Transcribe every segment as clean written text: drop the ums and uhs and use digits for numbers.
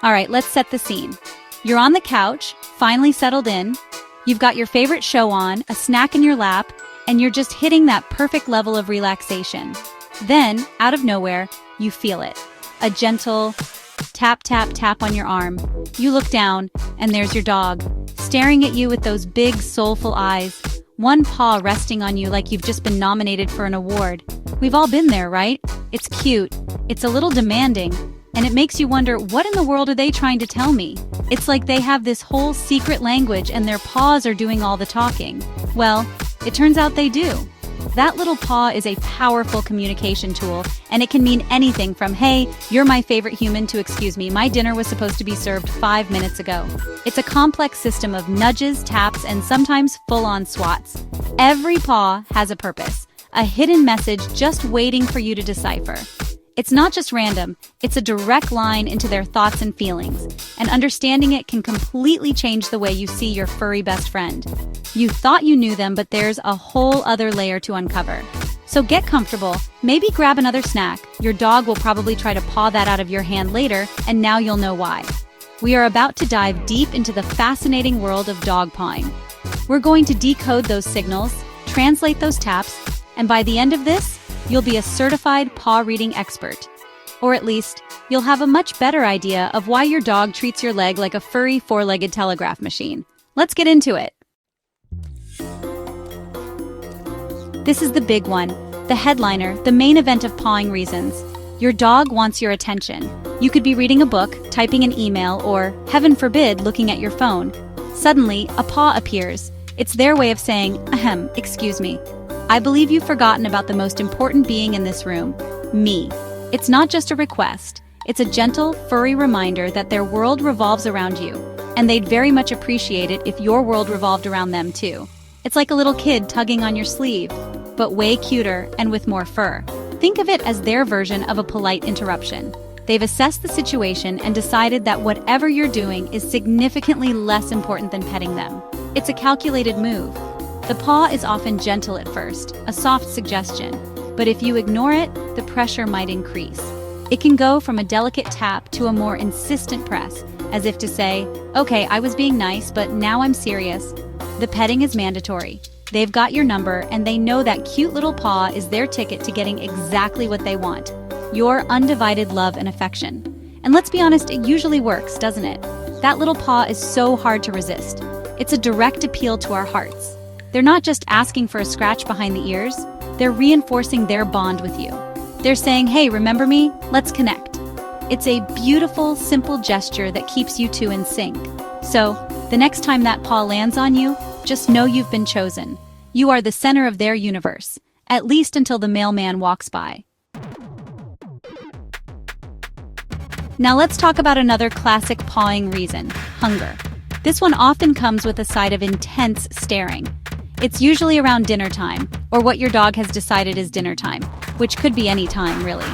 All right, let's set the scene. You're on the couch, finally settled in. You've got your favorite show on, a snack in your lap, and you're just hitting that perfect level of relaxation. Then, out of nowhere, you feel it. A gentle tap, tap, tap on your arm. You look down, and there's your dog, staring at you with those big, soulful eyes, one paw resting on you like you've just been nominated for an award. We've all been there, right? It's cute, it's a little demanding, and it makes you wonder, what in the world are they trying to tell me? It's like they have this whole secret language and their paws are doing all the talking. Well, it turns out they do. That little paw is a powerful communication tool, and it can mean anything from, hey, you're my favorite human, to, excuse me, my dinner was supposed to be served 5 minutes ago. It's a complex system of nudges, taps, and sometimes full-on swats. Every paw has a purpose, a hidden message just waiting for you to decipher. It's not just random, it's a direct line into their thoughts and feelings, and understanding it can completely change the way you see your furry best friend. You thought you knew them, but there's a whole other layer to uncover. So get comfortable, maybe grab another snack. Your dog will probably try to paw that out of your hand later, and now you'll know why. We are about to dive deep into the fascinating world of dog pawing. We're going to decode those signals, translate those taps, and by the end of this, you'll be a certified paw reading expert. Or at least, you'll have a much better idea of why your dog treats your leg like a furry four-legged telegraph machine. Let's get into it. This is the big one, the headliner, the main event of pawing reasons. Your dog wants your attention. You could be reading a book, typing an email, or, heaven forbid, looking at your phone. Suddenly, a paw appears. It's their way of saying, ahem, excuse me. I believe you've forgotten about the most important being in this room, me. It's not just a request. It's a gentle, furry reminder that their world revolves around you, and they'd very much appreciate it if your world revolved around them too. It's like a little kid tugging on your sleeve, but way cuter and with more fur. Think of it as their version of a polite interruption. They've assessed the situation and decided that whatever you're doing is significantly less important than petting them. It's a calculated move. The paw is often gentle at first, a soft suggestion, but if you ignore it, the pressure might increase. It can go from a delicate tap to a more insistent press, as if to say, okay, I was being nice, but now I'm serious. The petting is mandatory. They've got your number, and they know that cute little paw is their ticket to getting exactly what they want, your undivided love and affection. And let's be honest, it usually works, doesn't it? That little paw is so hard to resist. It's a direct appeal to our hearts. They're not just asking for a scratch behind the ears, they're reinforcing their bond with you. They're saying, hey, remember me? Let's connect. It's a beautiful, simple gesture that keeps you two in sync. So, the next time that paw lands on you, just know you've been chosen. You are the center of their universe, at least until the mailman walks by. Now let's talk about another classic pawing reason, hunger. This one often comes with a side of intense staring. It's usually around dinner time, or what your dog has decided is dinner time, which could be any time, really.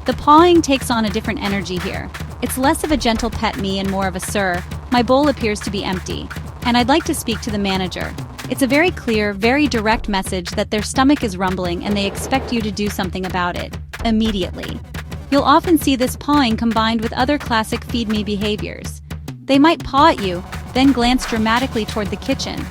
The pawing takes on a different energy here. It's less of a gentle pet me and more of a sir, my bowl appears to be empty, and I'd like to speak to the manager. It's a very clear, very direct message that their stomach is rumbling and they expect you to do something about it, immediately. You'll often see this pawing combined with other classic feed me behaviors. They might paw at you, then glance dramatically toward the kitchen.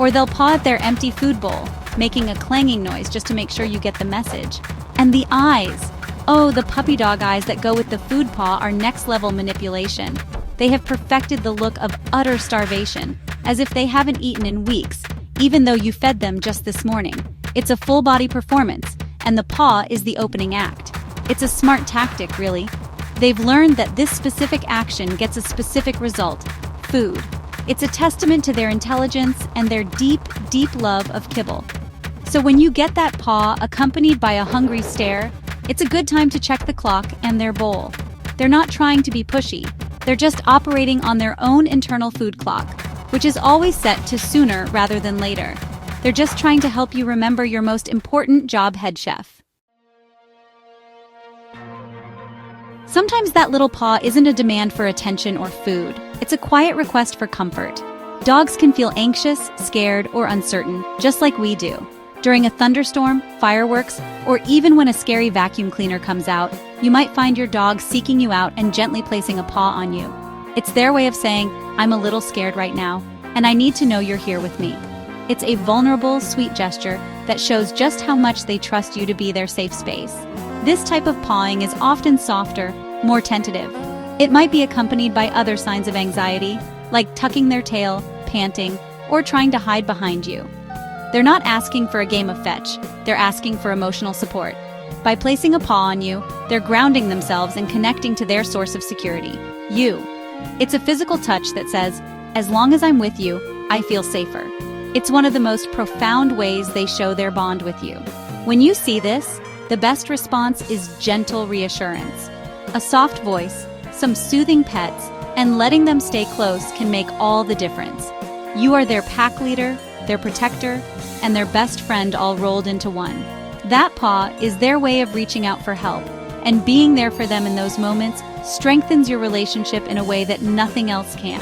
Or they'll paw at their empty food bowl, making a clanging noise just to make sure you get the message. And the eyes! Oh, the puppy dog eyes that go with the food paw are next-level manipulation. They have perfected the look of utter starvation, as if they haven't eaten in weeks, even though you fed them just this morning. It's a full-body performance, and the paw is the opening act. It's a smart tactic, really. They've learned that this specific action gets a specific result: food. It's a testament to their intelligence and their deep, deep love of kibble. So when you get that paw accompanied by a hungry stare, it's a good time to check the clock and their bowl. They're not trying to be pushy. They're just operating on their own internal food clock, which is always set to sooner rather than later. They're just trying to help you remember your most important job, head chef. Sometimes that little paw isn't a demand for attention or food. It's a quiet request for comfort. Dogs can feel anxious, scared, or uncertain, just like we do. During a thunderstorm, fireworks, or even when a scary vacuum cleaner comes out, you might find your dog seeking you out and gently placing a paw on you. It's their way of saying, I'm a little scared right now, and I need to know you're here with me. It's a vulnerable, sweet gesture that shows just how much they trust you to be their safe space. This type of pawing is often softer, more tentative. It might be accompanied by other signs of anxiety, like tucking their tail, panting, or trying to hide behind you. They're not asking for a game of fetch, they're asking for emotional support. By placing a paw on you, they're grounding themselves and connecting to their source of security, you. It's a physical touch that says, as long as I'm with you, I feel safer. It's one of the most profound ways they show their bond with you. When you see this, the best response is gentle reassurance. A soft voice, some soothing pets, and letting them stay close can make all the difference. You are their pack leader, their protector, and their best friend all rolled into one. That paw is their way of reaching out for help, and being there for them in those moments strengthens your relationship in a way that nothing else can.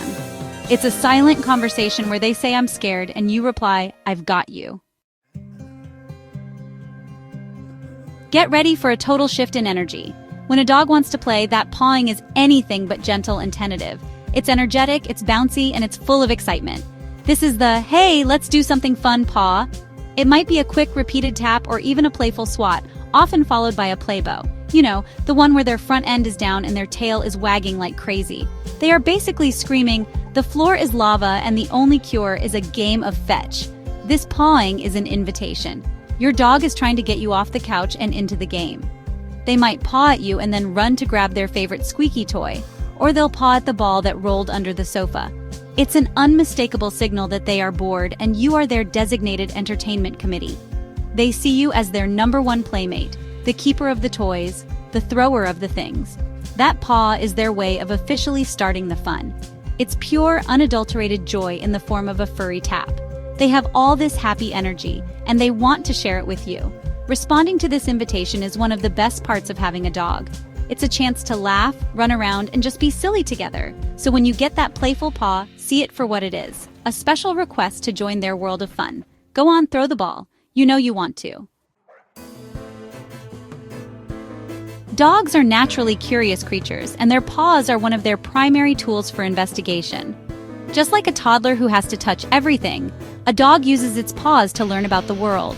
It's a silent conversation where they say, I'm scared, and you reply, I've got you. Get ready for a total shift in energy. When a dog wants to play, that pawing is anything but gentle and tentative. It's energetic, it's bouncy, and it's full of excitement. This is the, hey, let's do something fun paw. It might be a quick repeated tap or even a playful swat, often followed by a play bow. You know, the one where their front end is down and their tail is wagging like crazy. They are basically screaming, the floor is lava and the only cure is a game of fetch. This pawing is an invitation. Your dog is trying to get you off the couch and into the game. They might paw at you and then run to grab their favorite squeaky toy, or they'll paw at the ball that rolled under the sofa. It's an unmistakable signal that they are bored and you are their designated entertainment committee. They see you as their #1 playmate, the keeper of the toys, the thrower of the things. That paw is their way of officially starting the fun. It's pure, unadulterated joy in the form of a furry tap. They have all this happy energy, and they want to share it with you. Responding to this invitation is one of the best parts of having a dog. It's a chance to laugh, run around, and just be silly together. So when you get that playful paw, see it for what it is, a special request to join their world of fun. Go on, throw the ball. You know you want to. Dogs are naturally curious creatures, and their paws are one of their primary tools for investigation. Just like a toddler who has to touch everything, a dog uses its paws to learn about the world.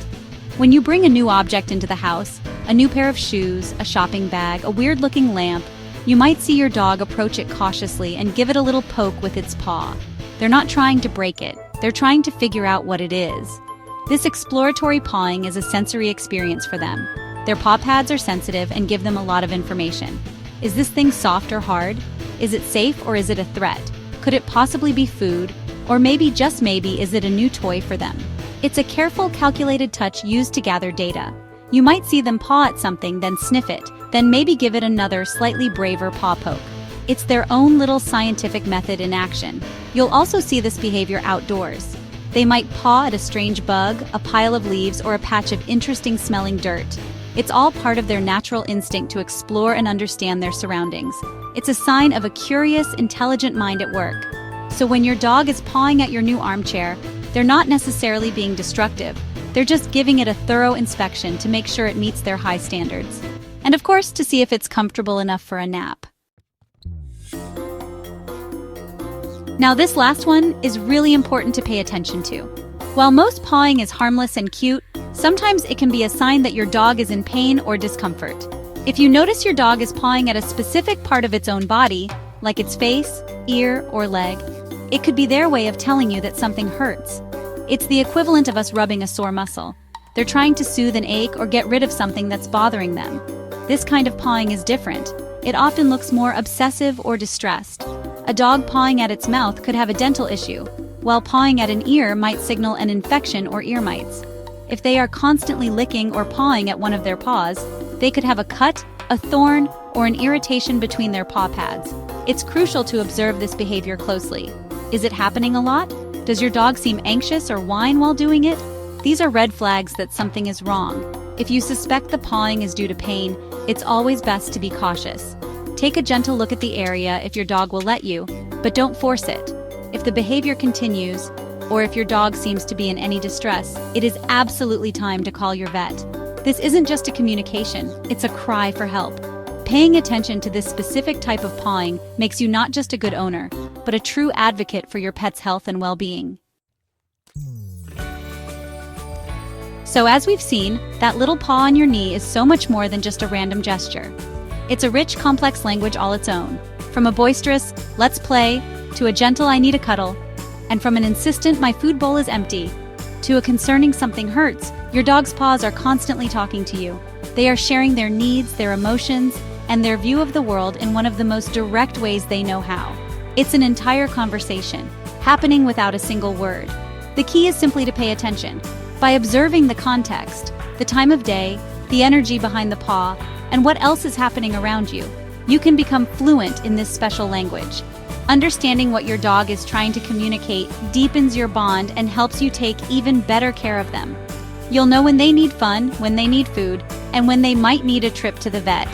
When you bring a new object into the house, a new pair of shoes, a shopping bag, a weird-looking lamp, you might see your dog approach it cautiously and give it a little poke with its paw. They're not trying to break it, they're trying to figure out what it is. This exploratory pawing is a sensory experience for them. Their paw pads are sensitive and give them a lot of information. Is this thing soft or hard? Is it safe or is it a threat? Could it possibly be food? Or maybe, just maybe, is it a new toy for them? It's a careful, calculated touch used to gather data. You might see them paw at something, then sniff it, then maybe give it another, slightly braver paw poke. It's their own little scientific method in action. You'll also see this behavior outdoors. They might paw at a strange bug, a pile of leaves, or a patch of interesting smelling dirt. It's all part of their natural instinct to explore and understand their surroundings. It's a sign of a curious, intelligent mind at work. So when your dog is pawing at your new armchair, they're not necessarily being destructive. They're just giving it a thorough inspection to make sure it meets their high standards. And of course, to see if it's comfortable enough for a nap. Now this last one is really important to pay attention to. While most pawing is harmless and cute, sometimes it can be a sign that your dog is in pain or discomfort. If you notice your dog is pawing at a specific part of its own body, like its face, ear, or leg, it could be their way of telling you that something hurts. It's the equivalent of us rubbing a sore muscle. They're trying to soothe an ache or get rid of something that's bothering them. This kind of pawing is different. It often looks more obsessive or distressed. A dog pawing at its mouth could have a dental issue, while pawing at an ear might signal an infection or ear mites. If they are constantly licking or pawing at one of their paws, they could have a cut, a thorn, or an irritation between their paw pads. It's crucial to observe this behavior closely. Is it happening a lot? Does your dog seem anxious or whine while doing it? These are red flags that something is wrong. If you suspect the pawing is due to pain, it's always best to be cautious. Take a gentle look at the area if your dog will let you, but don't force it. If the behavior continues, or if your dog seems to be in any distress, it is absolutely time to call your vet. This isn't just a communication, it's a cry for help. Paying attention to this specific type of pawing makes you not just a good owner, but a true advocate for your pet's health and well-being. So as we've seen, that little paw on your knee is so much more than just a random gesture. It's a rich, complex language all its own. From a boisterous, "let's play," to a gentle, "I need a cuddle," and from an insistent, "my food bowl is empty," to a concerning, "something hurts," your dog's paws are constantly talking to you. They are sharing their needs, their emotions, and their view of the world in one of the most direct ways they know how. It's an entire conversation, happening without a single word. The key is simply to pay attention. By observing the context, the time of day, the energy behind the paw, and what else is happening around you, you can become fluent in this special language. Understanding what your dog is trying to communicate deepens your bond and helps you take even better care of them. You'll know when they need fun, when they need food, and when they might need a trip to the vet.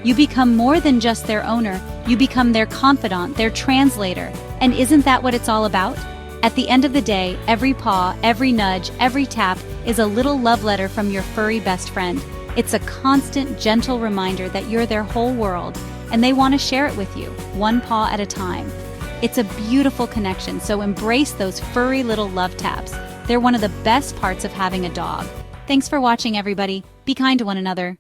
You become more than just their owner, you become their confidant, their translator. And isn't that what it's all about? At the end of the day, every paw, every nudge, every tap is a little love letter from your furry best friend. It's a constant, gentle reminder that you're their whole world, and they want to share it with you, one paw at a time. It's a beautiful connection, so embrace those furry little love taps. They're one of the best parts of having a dog. Thanks for watching, everybody. Be kind to one another.